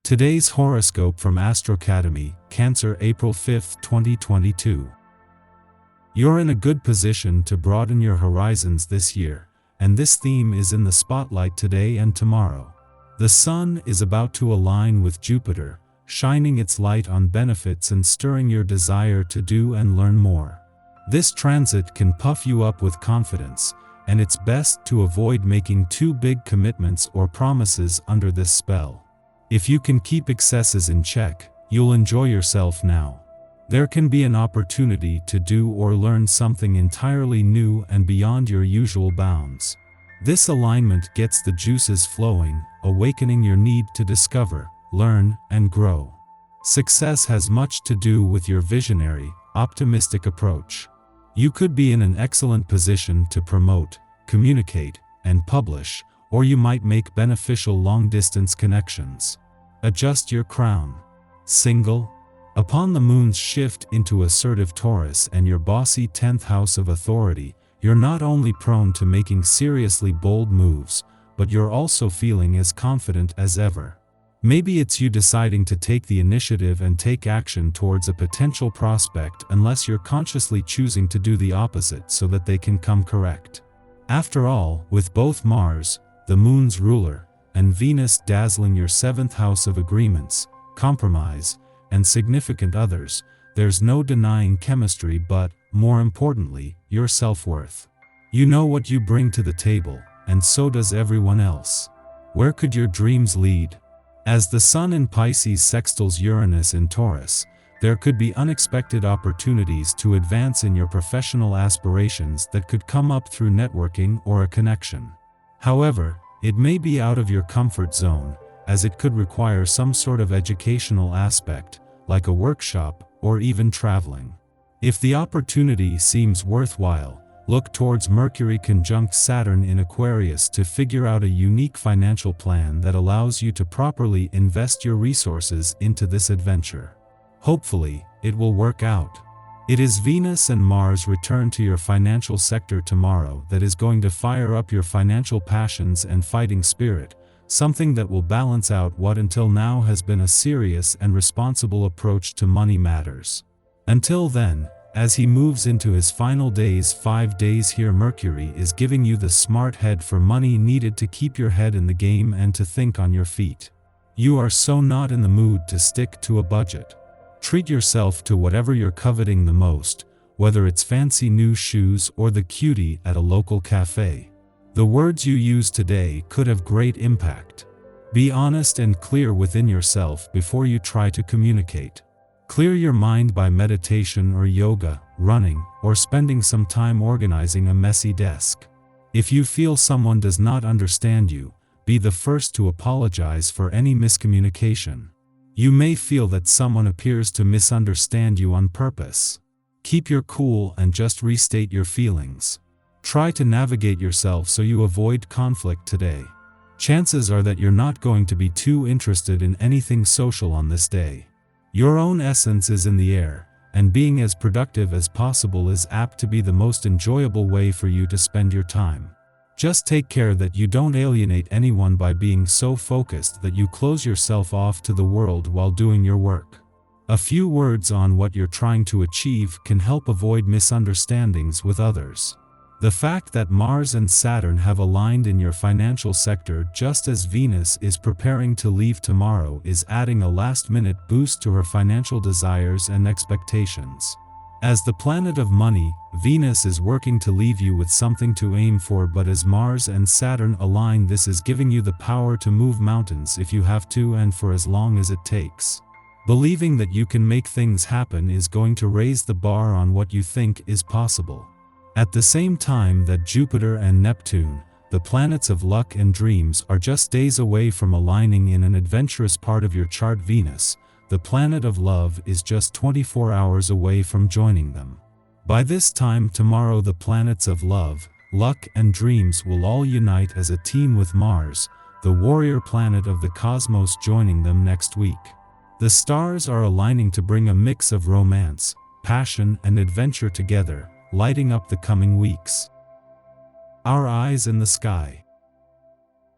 Today's horoscope from Astrocademy, Cancer, April 5, 2022. You're in a good position to broaden your horizons this year, and this theme is in the spotlight today and tomorrow. The Sun is about to align with Jupiter, shining its light on benefits and stirring your desire to do and learn more. This transit can puff you up with confidence, and it's best to avoid making too big commitments or promises under this spell. If you can keep excesses in check, you'll enjoy yourself now. There can be an opportunity to do or learn something entirely new and beyond your usual bounds. This alignment gets the juices flowing, awakening your need to discover, learn, and grow. Success has much to do with your visionary, optimistic approach. You could be in an excellent position to promote, communicate, and publish, or you might make beneficial long-distance connections. Adjust your crown. Single? Upon the moon's shift into assertive Taurus and your bossy 10th house of authority, you're not only prone to making seriously bold moves, but you're also feeling as confident as ever. Maybe it's you deciding to take the initiative and take action towards a potential prospect unless you're consciously choosing to do the opposite so that they can come correct. After all, with both Mars, the moon's ruler, and Venus dazzling your 7th house of agreements, compromise, and significant others, there's no denying chemistry but, more importantly, your self-worth. You know what you bring to the table, and so does everyone else. Where could your dreams lead? As the Sun in Pisces sextiles Uranus in Taurus, there could be unexpected opportunities to advance in your professional aspirations that could come up through networking or a connection. However, it may be out of your comfort zone, as it could require some sort of educational aspect, like a workshop or even traveling. If the opportunity seems worthwhile, look towards Mercury conjunct Saturn in Aquarius to figure out a unique financial plan that allows you to properly invest your resources into this adventure. Hopefully, it will work out. It is Venus and Mars return to your financial sector tomorrow that is going to fire up your financial passions and fighting spirit, something that will balance out what until now has been a serious and responsible approach to money matters. Until then, as he moves into his final days, 5 days here, Mercury is giving you the smart head for money needed to keep your head in the game and to think on your feet. You are so not in the mood to stick to a budget. Treat yourself to whatever you're coveting the most, whether it's fancy new shoes or the cutie at a local cafe. The words you use today could have great impact. Be honest and clear within yourself before you try to communicate. Clear your mind by meditation or yoga, running, or spending some time organizing a messy desk. If you feel someone does not understand you, be the first to apologize for any miscommunication. You may feel that someone appears to misunderstand you on purpose. Keep your cool and just restate your feelings. Try to navigate yourself so you avoid conflict today. Chances are that you're not going to be too interested in anything social on this day. Your own essence is in the air, and being as productive as possible is apt to be the most enjoyable way for you to spend your time. Just take care that you don't alienate anyone by being so focused that you close yourself off to the world while doing your work. A few words on what you're trying to achieve can help avoid misunderstandings with others. The fact that Mars and Saturn have aligned in your financial sector just as Venus is preparing to leave tomorrow is adding a last-minute boost to her financial desires and expectations. As the planet of money, Venus is working to leave you with something to aim for, but as Mars and Saturn align, this is giving you the power to move mountains if you have to and for as long as it takes. Believing that you can make things happen is going to raise the bar on what you think is possible. At the same time that Jupiter and Neptune, the planets of luck and dreams, are just days away from aligning in an adventurous part of your chart, Venus, the planet of love, is just 24 hours away from joining them. By this time tomorrow, the planets of love, luck, and dreams will all unite as a team, with Mars, the warrior planet of the cosmos, joining them next week. The stars are aligning to bring a mix of romance, passion, and adventure together, lighting up the coming weeks. Our eyes in the sky.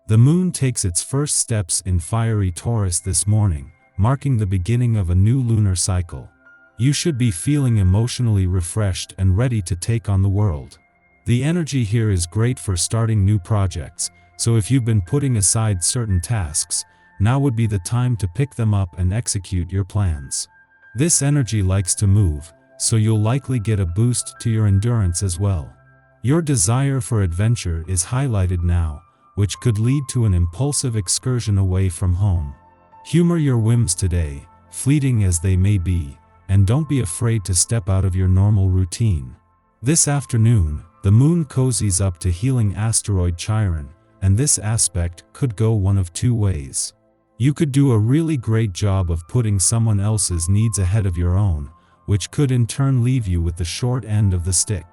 The moon takes its first steps in fiery Taurus this morning, marking the beginning of a new lunar cycle. You should be feeling emotionally refreshed and ready to take on the world. The energy here is great for starting new projects, so if you've been putting aside certain tasks, now would be the time to pick them up and execute your plans. This energy likes to move, so you'll likely get a boost to your endurance as well. Your desire for adventure is highlighted now, which could lead to an impulsive excursion away from home. Humor your whims today, fleeting as they may be, and don't be afraid to step out of your normal routine. This afternoon, the moon cozies up to healing asteroid Chiron, and this aspect could go one of two ways. You could do a really great job of putting someone else's needs ahead of your own, which could in turn leave you with the short end of the stick.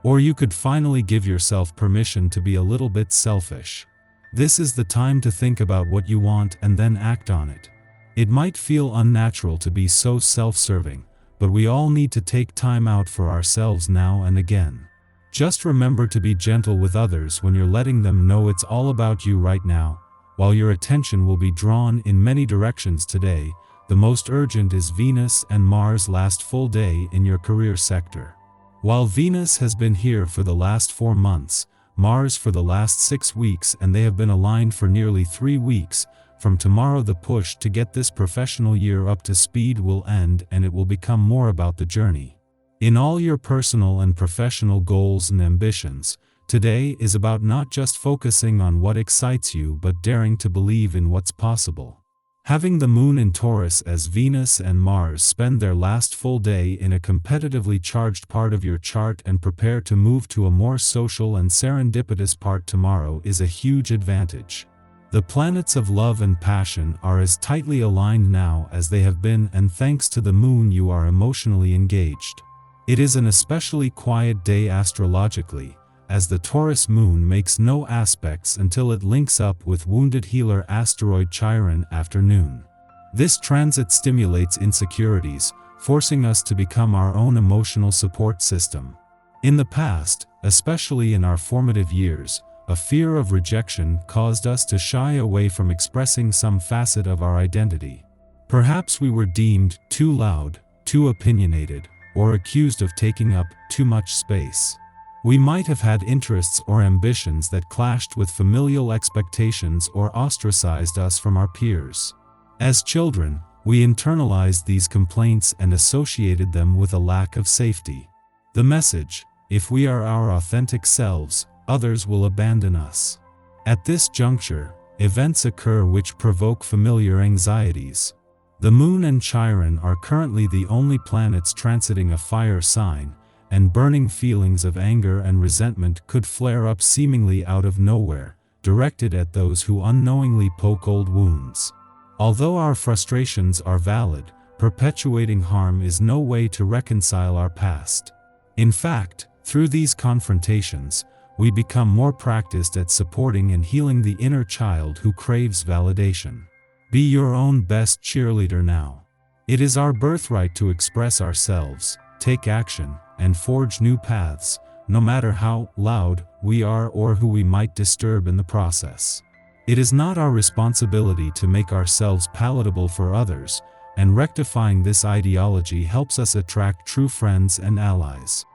Or you could finally give yourself permission to be a little bit selfish. This is the time to think about what you want and then act on it. It might feel unnatural to be so self-serving, but we all need to take time out for ourselves now and again. Just remember to be gentle with others when you're letting them know it's all about you right now. While your attention will be drawn in many directions today, the most urgent is Venus and Mars' last full day in your career sector. While Venus has been here for the last 4 months, Mars for the last 6 weeks, and they have been aligned for nearly 3 weeks, from tomorrow the push to get this professional year up to speed will end and it will become more about the journey. In all your personal and professional goals and ambitions, today is about not just focusing on what excites you but daring to believe in what's possible. Having the moon in Taurus as Venus and Mars spend their last full day in a competitively charged part of your chart and prepare to move to a more social and serendipitous part tomorrow is a huge advantage. The planets of love and passion are as tightly aligned now as they have been, and thanks to the moon you are emotionally engaged. It is an especially quiet day astrologically, as the Taurus moon makes no aspects until it links up with wounded healer asteroid Chiron afternoon. This transit stimulates insecurities, forcing us to become our own emotional support system. In the past, especially in our formative years, a fear of rejection caused us to shy away from expressing some facet of our identity. Perhaps we were deemed too loud, too opinionated, or accused of taking up too much space. We might have had interests or ambitions that clashed with familial expectations or ostracized us from our peers. As children, we internalized these complaints and associated them with a lack of safety. The message: if we are our authentic selves, others will abandon us. At this juncture, events occur which provoke familiar anxieties. The moon and Chiron are currently the only planets transiting a fire sign, and burning feelings of anger and resentment could flare up seemingly out of nowhere, directed at those who unknowingly poke old wounds. Although our frustrations are valid, perpetuating harm is no way to reconcile our past. In fact, through these confrontations, we become more practiced at supporting and healing the inner child who craves validation. Be your own best cheerleader now. It is our birthright to express ourselves, take action, and forge new paths, no matter how loud we are or who we might disturb in the process. It is not our responsibility to make ourselves palatable for others, and rectifying this ideology helps us attract true friends and allies.